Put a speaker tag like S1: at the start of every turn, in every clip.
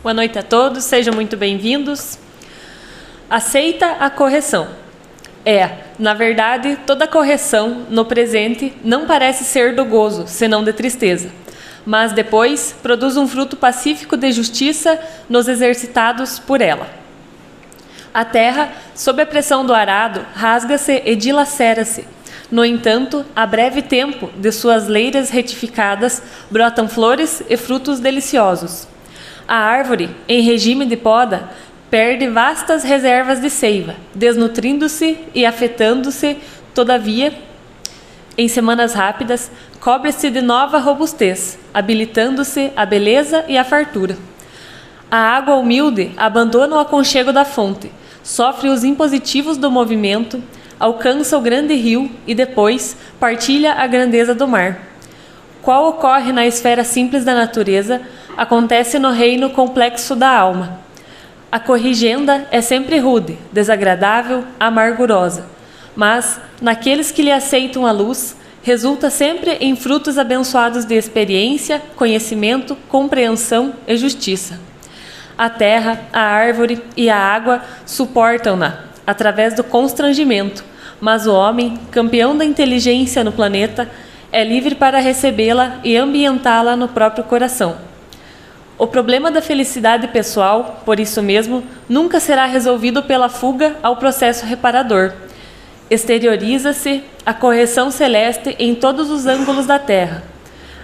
S1: Boa noite a todos, sejam muito bem-vindos. Aceita a correção. Na verdade, toda correção no presente não parece ser do gozo, senão de tristeza, mas depois produz um fruto pacífico de justiça nos exercitados por ela. A terra, sob a pressão do arado, rasga-se e dilacera-se. No entanto, a breve tempo de suas leiras retificadas, brotam flores e frutos deliciosos. A árvore, em regime de poda, perde vastas reservas de seiva, desnutrindo-se e afetando-se, todavia, em semanas rápidas, cobre-se de nova robustez, habilitando-se a beleza e a fartura. A água humilde abandona o aconchego da fonte, sofre os impositivos do movimento, alcança o grande rio e depois partilha a grandeza do mar. Qual ocorre na esfera simples da natureza, acontece no reino complexo da alma. A corrigenda é sempre rude, desagradável, amargurosa, mas, naqueles que lhe aceitam a luz, resulta sempre em frutos abençoados de experiência, conhecimento, compreensão e justiça. A terra, a árvore e a água suportam-na, através do constrangimento, mas o homem, campeão da inteligência no planeta, é livre para recebê-la e ambientá-la no próprio coração. O problema da felicidade pessoal, por isso mesmo, nunca será resolvido pela fuga ao processo reparador. Exterioriza-se a correção celeste em todos os ângulos da terra.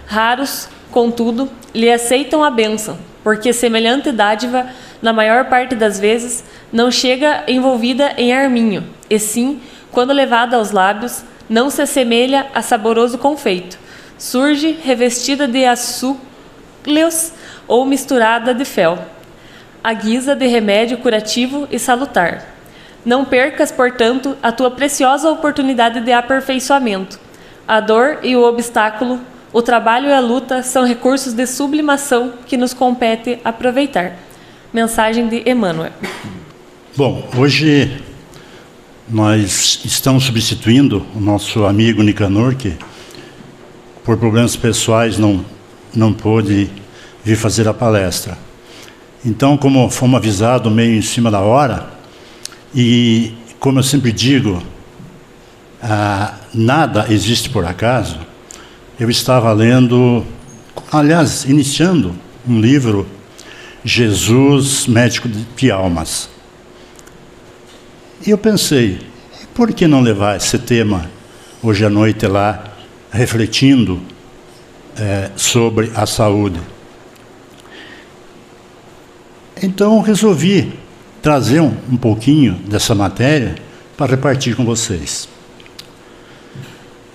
S1: Raros, contudo, lhe aceitam a bênção, porque semelhante dádiva, na maior parte das vezes, não chega envolvida em arminho, e sim, quando levada aos lábios, não se assemelha a saboroso confeito. Surge revestida de açúcares ou misturada de fel, à guisa de remédio curativo e salutar. Não percas, portanto, a tua preciosa oportunidade de aperfeiçoamento. A dor e o obstáculo, o trabalho e a luta são recursos de sublimação que nos compete aproveitar. Mensagem de Emmanuel.
S2: Bom, hoje nós estamos substituindo o nosso amigo Nicanor, que por problemas pessoais não pôde vir fazer a palestra. Então, como fomos avisados meio em cima da hora, e como eu sempre digo, nada existe por acaso, eu estava lendo, aliás, iniciando um livro, Jesus, Médico de Almas. E eu pensei, por que não levar esse tema hoje à noite lá, refletindo sobre a saúde? Então resolvi trazer um pouquinho dessa matéria para repartir com vocês.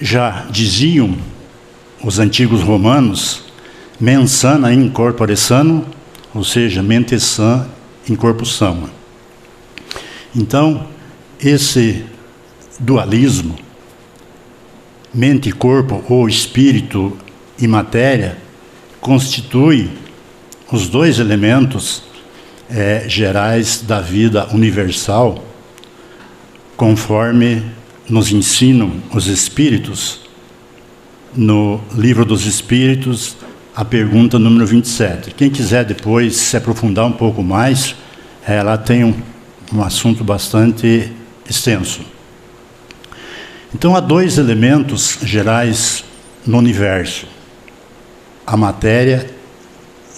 S2: Já diziam os antigos romanos, mens sana in corpore sano, ou seja, mente sã em corpo são. Então, esse dualismo, mente e corpo, ou espírito e matéria, constitui os dois elementos gerais da vida universal, conforme nos ensinam os Espíritos, no Livro dos Espíritos, a pergunta número 27. Quem quiser depois se aprofundar um pouco mais, ela tem um assunto bastante extenso. Então, há dois elementos gerais no universo: a matéria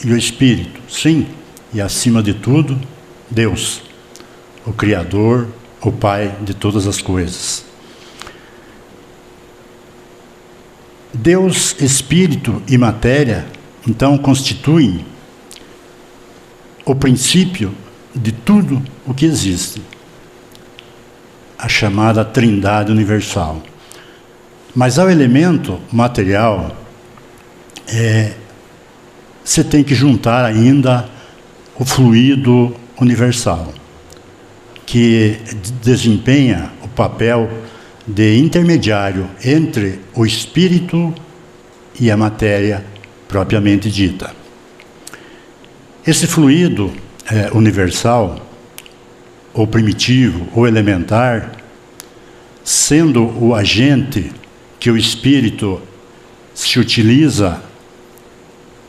S2: e o espírito. Sim, e acima de tudo, Deus, o Criador, o Pai de todas as coisas. Deus, espírito e matéria, então, constituem o princípio de tudo o que existe, a chamada Trindade Universal. Mas ao elemento material, você tem que juntar ainda o fluido universal, que desempenha o papel de intermediário entre o espírito e a matéria propriamente dita. Esse fluido universal, ou primitivo, ou elementar, sendo o agente que o espírito se utiliza,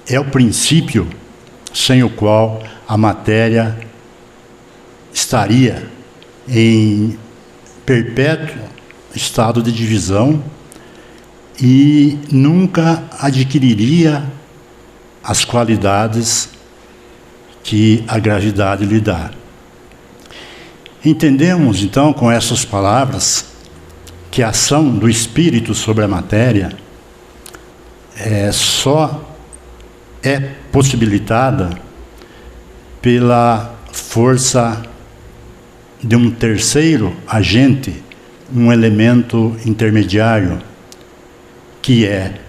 S2: é o princípio sem o qual a matéria estaria em perpétuo estado de divisão e nunca adquiriria as qualidades que a gravidade lhe dá. Entendemos, então, com essas palavras, que a ação do espírito sobre a matéria só é possibilitada pela força de um terceiro agente, um elemento intermediário, que é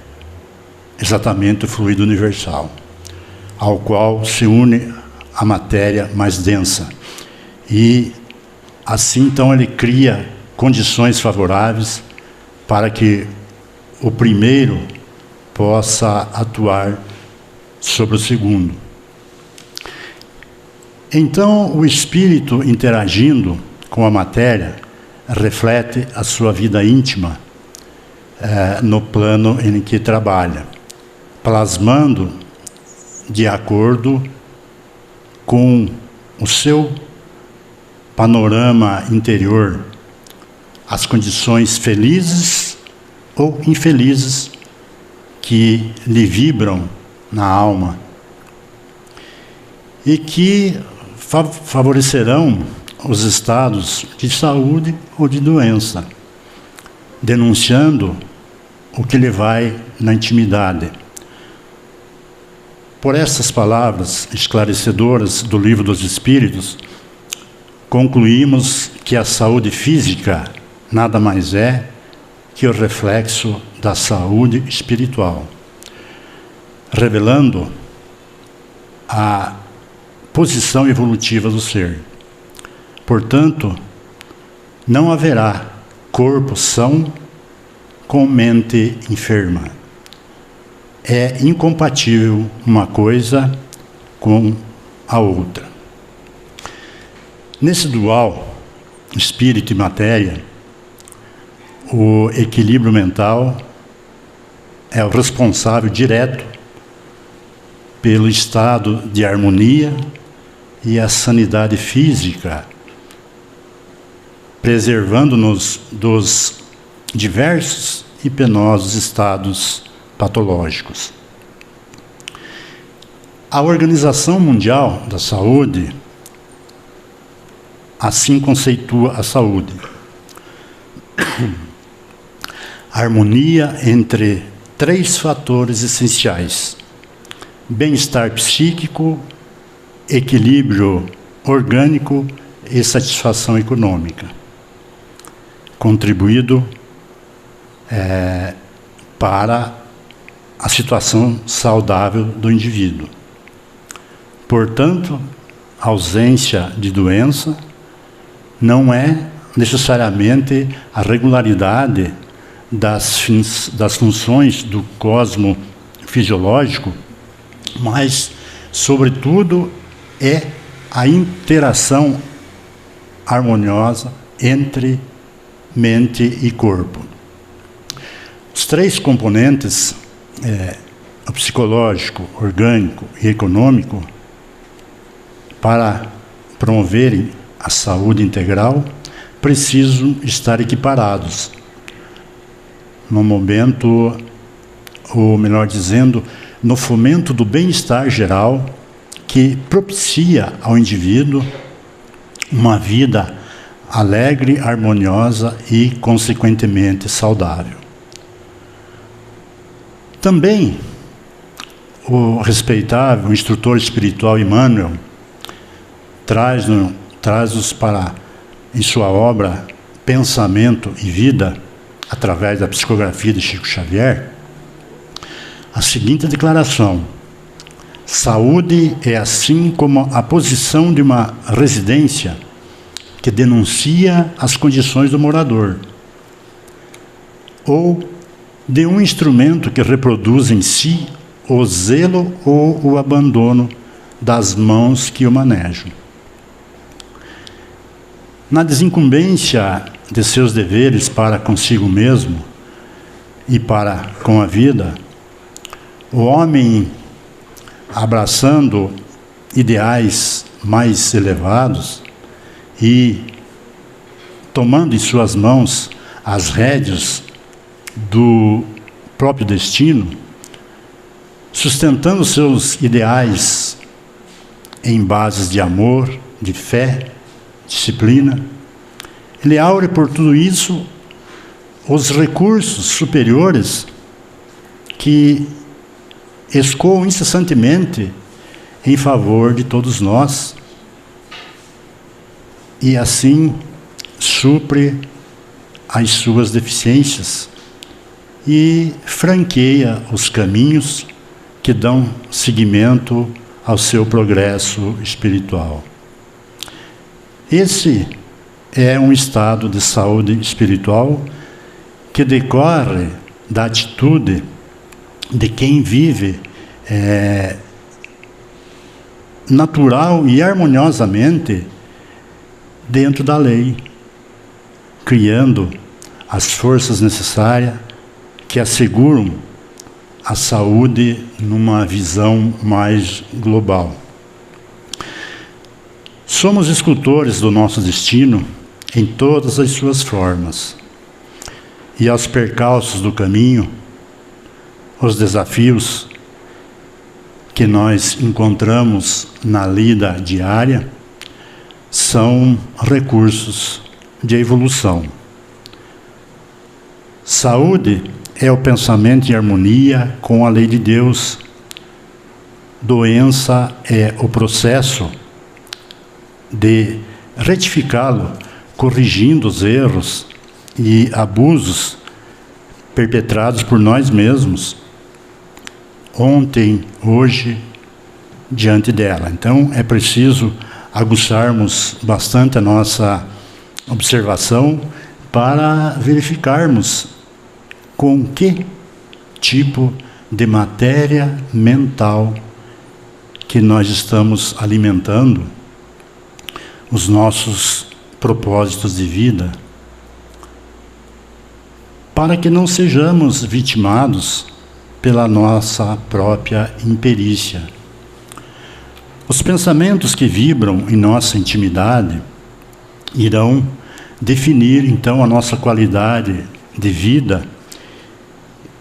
S2: exatamente o fluido universal, ao qual se une a matéria mais densa. E assim, então, ele cria condições favoráveis para que o primeiro possa atuar sobre o segundo. Então, o espírito interagindo com a matéria reflete a sua vida íntima no plano em que trabalha, plasmando de acordo com o seu panorama interior as condições felizes ou infelizes que lhe vibram na alma e que favorecerão os estados de saúde ou de doença, denunciando o que lhe vai na intimidade. Por essas palavras esclarecedoras do Livro dos Espíritos, concluímos que a saúde física nada mais é que o reflexo da saúde espiritual, revelando a posição evolutiva do ser. Portanto, não haverá corpo são com mente enferma. É incompatível uma coisa com a outra. Nesse dual, espírito e matéria, o equilíbrio mental é o responsável direto pelo estado de harmonia e a sanidade física, preservando-nos dos diversos e penosos estados patológicos. A Organização Mundial da Saúde assim conceitua a saúde: harmonia entre 3 fatores essenciais: bem-estar psíquico, equilíbrio orgânico e satisfação econômica, contribuído para a situação saudável do indivíduo. Portanto, a ausência de doença não é necessariamente a regularidade das funções do cosmo fisiológico, mas, sobretudo, é a interação harmoniosa entre mente e corpo. Os 3 componentes, o psicológico, orgânico e econômico, para promoverem a saúde integral, precisam estar equiparados. No momento, ou melhor dizendo, no fomento do bem-estar geral, que propicia ao indivíduo uma vida alegre, harmoniosa e, consequentemente, saudável. Também, o respeitável instrutor espiritual Emmanuel traz-nos para, em sua obra Pensamento e Vida, através da psicografia de Chico Xavier, a seguinte declaração: saúde é assim como a posição de uma residência que denuncia as condições do morador, ou de um instrumento que reproduz em si o zelo ou o abandono das mãos que o manejam. Na desincumbência de seus deveres para consigo mesmo e para com a vida, o homem, abraçando ideais mais elevados e tomando em suas mãos as rédeas do próprio destino, sustentando seus ideais em bases de amor, de fé, disciplina, ele aure por tudo isso os recursos superiores que escoam incessantemente em favor de todos nós e assim supre as suas deficiências e franqueia os caminhos que dão seguimento ao seu progresso espiritual. Esse é um estado de saúde espiritual que decorre da atitude de quem vive natural e harmoniosamente dentro da lei, criando as forças necessárias que asseguram a saúde numa visão mais global. Somos escultores do nosso destino em todas as suas formas. E aos percalços do caminho, os desafios que nós encontramos na lida diária, são recursos de evolução. Saúde é o pensamento em harmonia com a lei de Deus. Doença é o processo de retificá-lo, corrigindo os erros e abusos perpetrados por nós mesmos, ontem, hoje, diante dela. Então, é preciso aguçarmos bastante a nossa observação para verificarmos com que tipo de matéria mental que nós estamos alimentando os nossos propósitos de vida, para que não sejamos vitimados pela nossa própria imperícia. Os pensamentos que vibram em nossa intimidade irão definir, então, a nossa qualidade de vida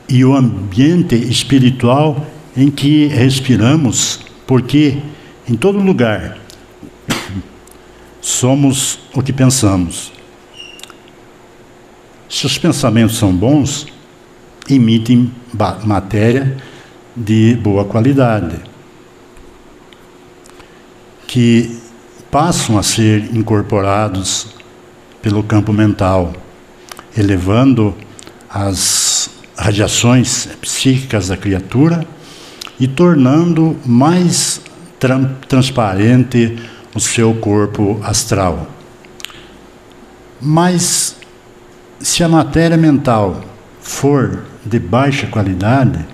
S2: e o ambiente espiritual em que respiramos, porque em todo lugar somos o que pensamos. Se os pensamentos são bons, emitem matéria de boa qualidade, que passam a ser incorporados pelo campo mental, elevando as radiações psíquicas da criatura e tornando mais transparente o seu corpo astral. Mas, se a matéria mental for de baixa qualidade,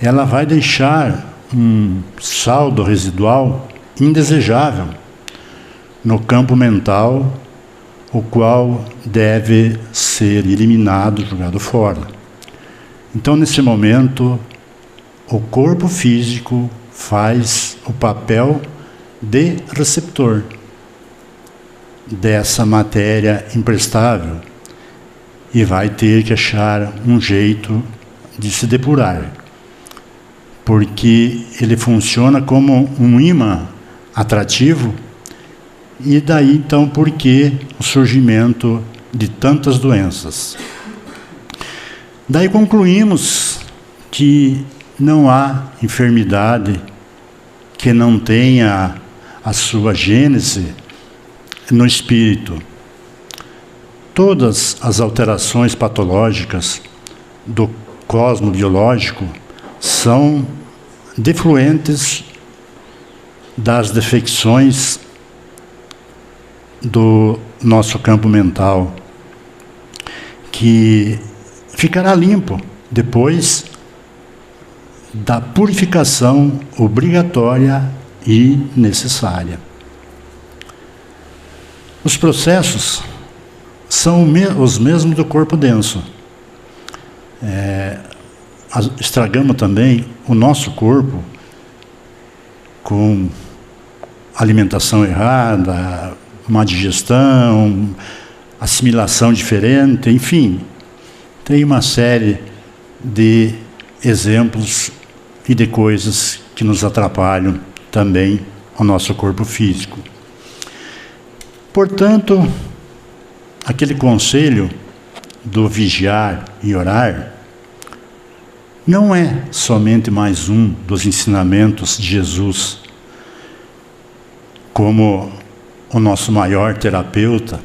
S2: ela vai deixar um saldo residual indesejável no campo mental, o qual deve ser eliminado, jogado fora. Então, nesse momento, o corpo físico faz o papel de receptor dessa matéria imprestável e vai ter que achar um jeito de se depurar, porque ele funciona como um imã atrativo, e daí então porque o surgimento de tantas doenças. Daí concluímos que não há enfermidade que não tenha a sua gênese no espírito. Todas as alterações patológicas do cosmo biológico são defluentes das defecções do nosso campo mental, que ficará limpo depois da purificação obrigatória e necessária. Os processos são os mesmos do corpo denso. Estragamos também o nosso corpo com alimentação errada, má digestão, assimilação diferente, enfim, tem uma série de exemplos e de coisas que nos atrapalham também o nosso corpo físico. Portanto, aquele conselho do vigiar e orar não é somente mais um dos ensinamentos de Jesus como o nosso maior terapeuta,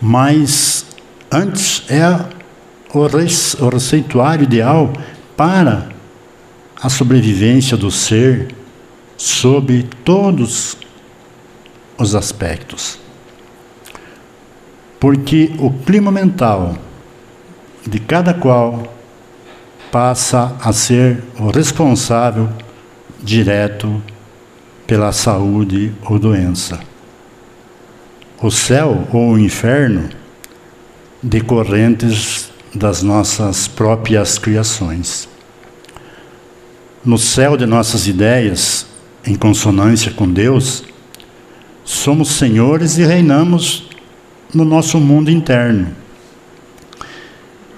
S2: mas antes é o receituário ideal para a sobrevivência do ser sob todos os aspectos. Porque o clima mental de cada qual passa a ser o responsável direto pela saúde ou doença. O céu ou o inferno decorrentes das nossas próprias criações. No céu de nossas ideias, em consonância com Deus, somos senhores e reinamos no nosso mundo interno.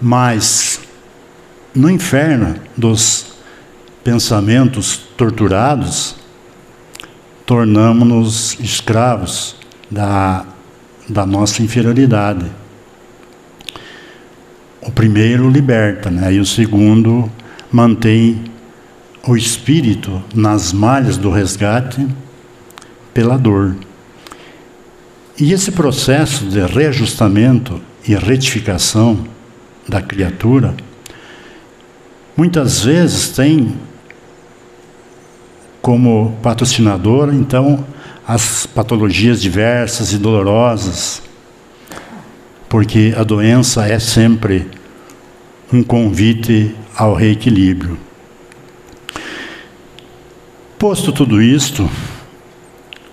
S2: Mas no inferno dos pensamentos torturados, tornamo-nos escravos da nossa inferioridade. O primeiro liberta, né? E o segundo mantém o espírito nas malhas do resgate pela dor. E esse processo de reajustamento e retificação da criatura, muitas vezes tem como patrocinador, então, as patologias diversas e dolorosas, porque a doença é sempre um convite ao reequilíbrio. Posto tudo isto,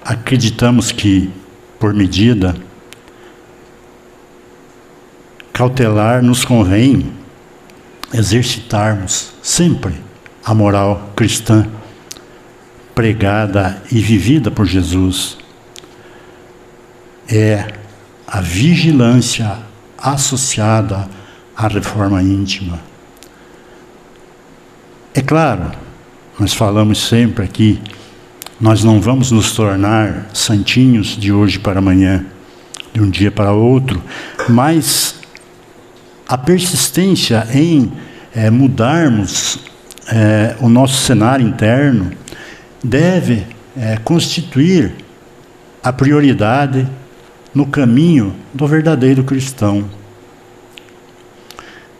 S2: acreditamos que, por medida cautelar, nos convém exercitarmos sempre a moral cristã, pregada e vivida por Jesus. É a vigilância associada à reforma íntima. É claro, nós falamos sempre aqui, nós não vamos nos tornar santinhos de hoje para amanhã, de um dia para outro, mas a persistência em mudarmos o nosso cenário interno deve constituir a prioridade no caminho do verdadeiro cristão.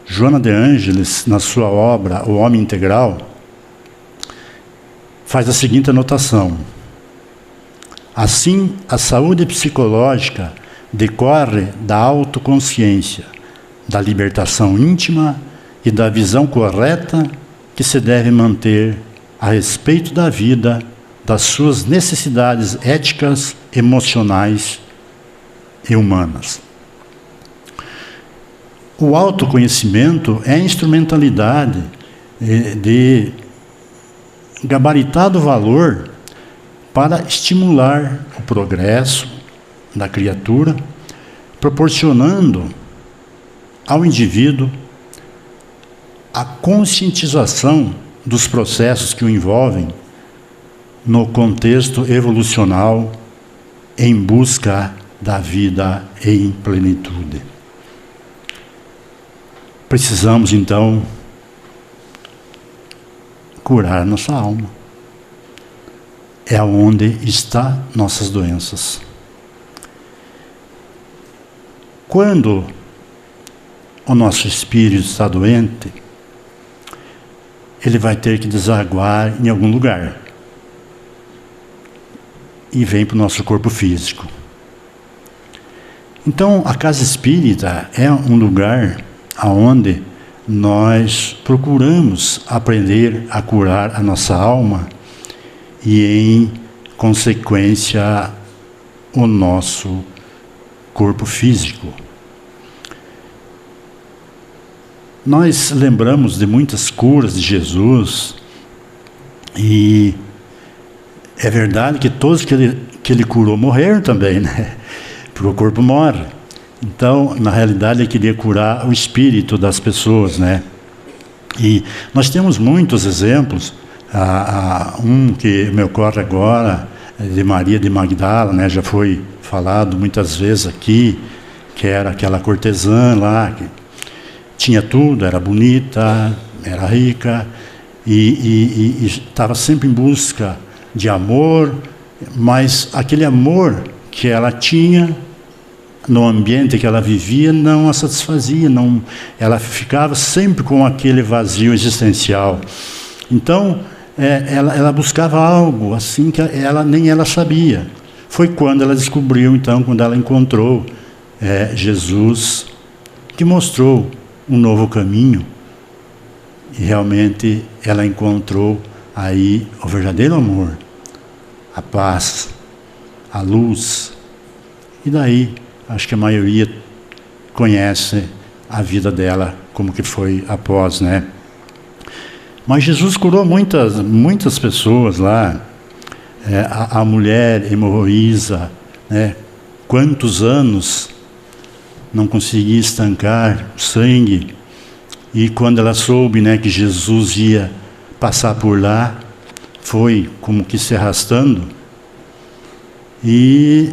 S2: Joana de Ângeles, na sua obra O Homem Integral, faz a seguinte anotação: assim, a saúde psicológica decorre da autoconsciência, da libertação íntima e da visão correta que se deve manter a respeito da vida, das suas necessidades éticas, emocionais e humanas. O autoconhecimento é a instrumentalidade de gabaritado valor para estimular o progresso da criatura, proporcionando ao indivíduo a conscientização dos processos que o envolvem no contexto evolucional em busca da vida em plenitude. Precisamos, então, curar nossa alma. É onde estão nossas doenças. Quando o nosso espírito está doente, ele vai ter que desaguar em algum lugar. E vem para o nosso corpo físico. Então, a casa espírita é um lugar onde nós procuramos aprender a curar a nossa alma e, em consequência, o nosso corpo físico. Nós lembramos de muitas curas de Jesus e É verdade que todos que ele curou morreram também, né? Porque o corpo morre. Então, na realidade, ele queria curar o espírito das pessoas, né? E nós temos muitos exemplos. Um que me ocorre agora, de Maria de Magdala, né? Já foi falado muitas vezes aqui, que era aquela cortesã lá, que tinha tudo, era bonita, era rica, e estava sempre em busca de amor, mas aquele amor que ela tinha no ambiente que ela vivia não a satisfazia, ela ficava sempre com aquele vazio existencial. Então, ela buscava algo assim que nem ela sabia. Foi quando ela descobriu, então, quando ela encontrou Jesus, que mostrou um novo caminho, e realmente ela encontrou aí o verdadeiro amor, a paz, a luz. E daí, acho que a maioria conhece a vida dela, como que foi após, né? Mas Jesus curou muitas pessoas lá. A mulher hemorroísa, né? Quantos anos não conseguia estancar o sangue. E quando ela soube, né, que Jesus ia passar por lá, foi como que se arrastando. E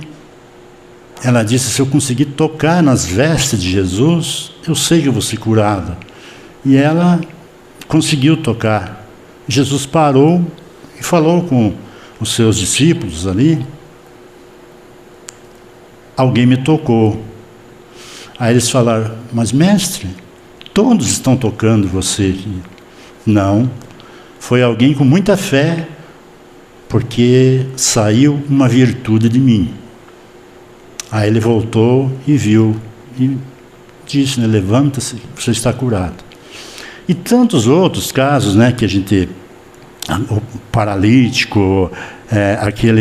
S2: ela disse: se eu conseguir tocar nas vestes de Jesus, eu sei que eu vou ser curada. E ela conseguiu tocar. Jesus parou e falou com os seus discípulos ali: alguém me tocou. Aí eles falaram: mas mestre, todos estão tocando você aqui. Não, foi alguém com muita fé, porque saiu uma virtude de mim. Aí ele voltou e viu, e disse, né, levanta-se, você está curado. E tantos outros casos, né, que a gente, o paralítico,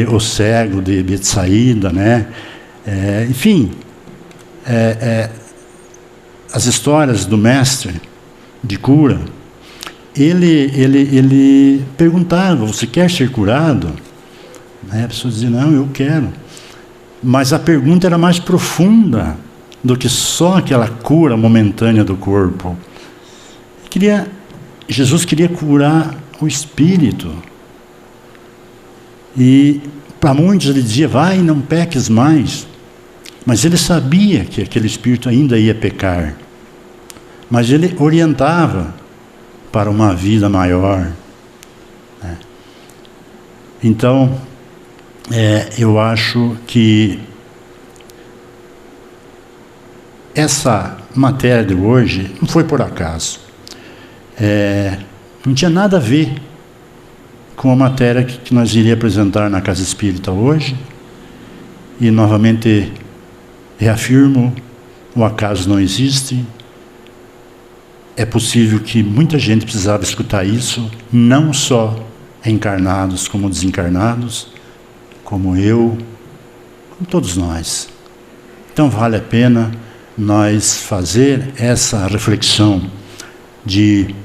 S2: o cego de Betsaída, né, enfim, as histórias do mestre de cura, ele perguntava: você quer ser curado? A pessoa dizia: não, eu quero. Mas a pergunta era mais profunda do que só aquela cura momentânea do corpo. Jesus queria curar o espírito. E para muitos ele dizia: vai, não peques mais. Mas ele sabia que aquele espírito ainda ia pecar. Mas ele orientava para uma vida maior, né? Então, eu acho que essa matéria de hoje não foi por acaso. Não tinha nada a ver com a matéria que nós iríamos apresentar na Casa Espírita hoje. E novamente reafirmo: o acaso não existe. É possível que muita gente precisava escutar isso, não só encarnados como desencarnados, como eu, como todos nós. Então vale a pena nós fazer essa reflexão de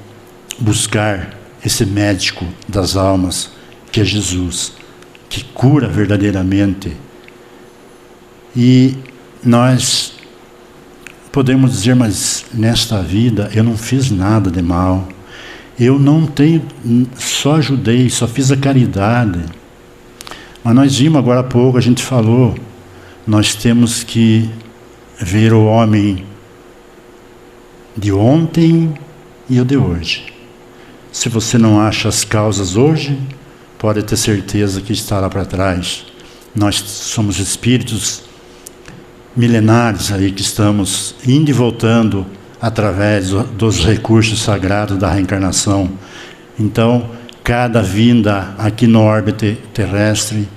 S2: buscar esse médico das almas, que é Jesus, que cura verdadeiramente. E nós podemos dizer: mas nesta vida eu não fiz nada de mal, eu não tenho, só ajudei, só fiz a caridade. Mas nós vimos agora há pouco, a gente falou, nós temos que ver o homem de ontem e o de hoje. Se você não acha as causas hoje, pode ter certeza que está lá para trás. Nós somos espíritos milenares aí que estamos indo e voltando através dos recursos sagrados da reencarnação. Então, cada vinda aqui no órbita terrestre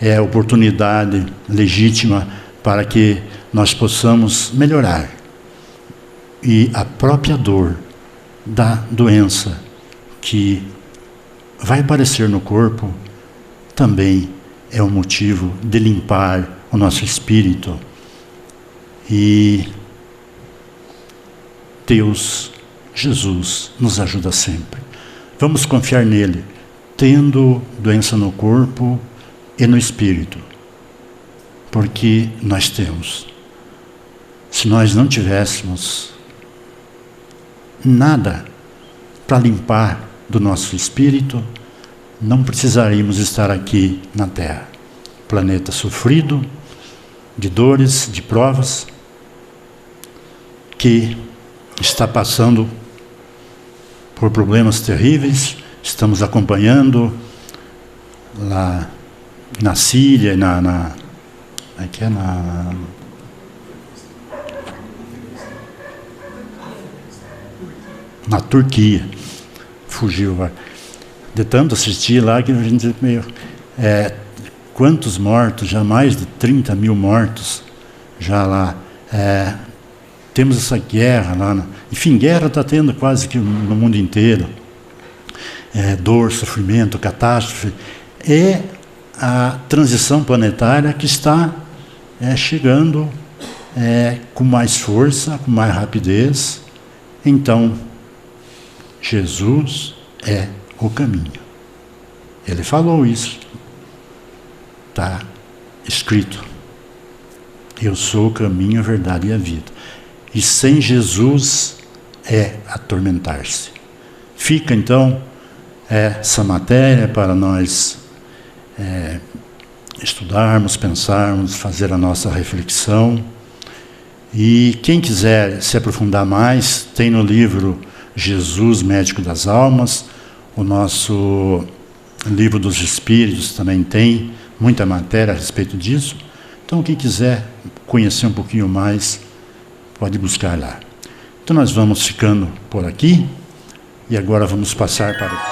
S2: é oportunidade legítima para que nós possamos melhorar. E a própria dor da doença que vai aparecer no corpo também é um motivo de limpar o nosso espírito. E Deus, Jesus, nos ajuda sempre. Vamos confiar nele, tendo doença no corpo e no espírito, porque nós temos. Se nós não tivéssemos nada para limpar do nosso espírito, não precisaríamos estar aqui na Terra. Planeta sofrido, de dores, de provas, que está passando por problemas terríveis. Estamos acompanhando lá na Síria, na Turquia. Fugiu. De tanto assistir lá que a gente meio... quantos mortos? Já mais de 30 mil mortos. Já lá. Temos essa guerra lá. Enfim, guerra está tendo quase que no mundo inteiro. Dor, sofrimento, catástrofe. É a transição planetária que está chegando com mais força, com mais rapidez. Então, Jesus é o caminho. Ele falou isso. Está escrito. Eu sou o caminho, a verdade e a vida. E sem Jesus é atormentar-se. Fica então essa matéria para nós estudarmos, pensarmos, fazer a nossa reflexão. E quem quiser se aprofundar mais, tem no livro Jesus, Médico das Almas, o nosso livro dos Espíritos também tem muita matéria a respeito disso. Então, quem quiser conhecer um pouquinho mais, pode buscar lá. Então, nós vamos ficando por aqui e agora vamos passar para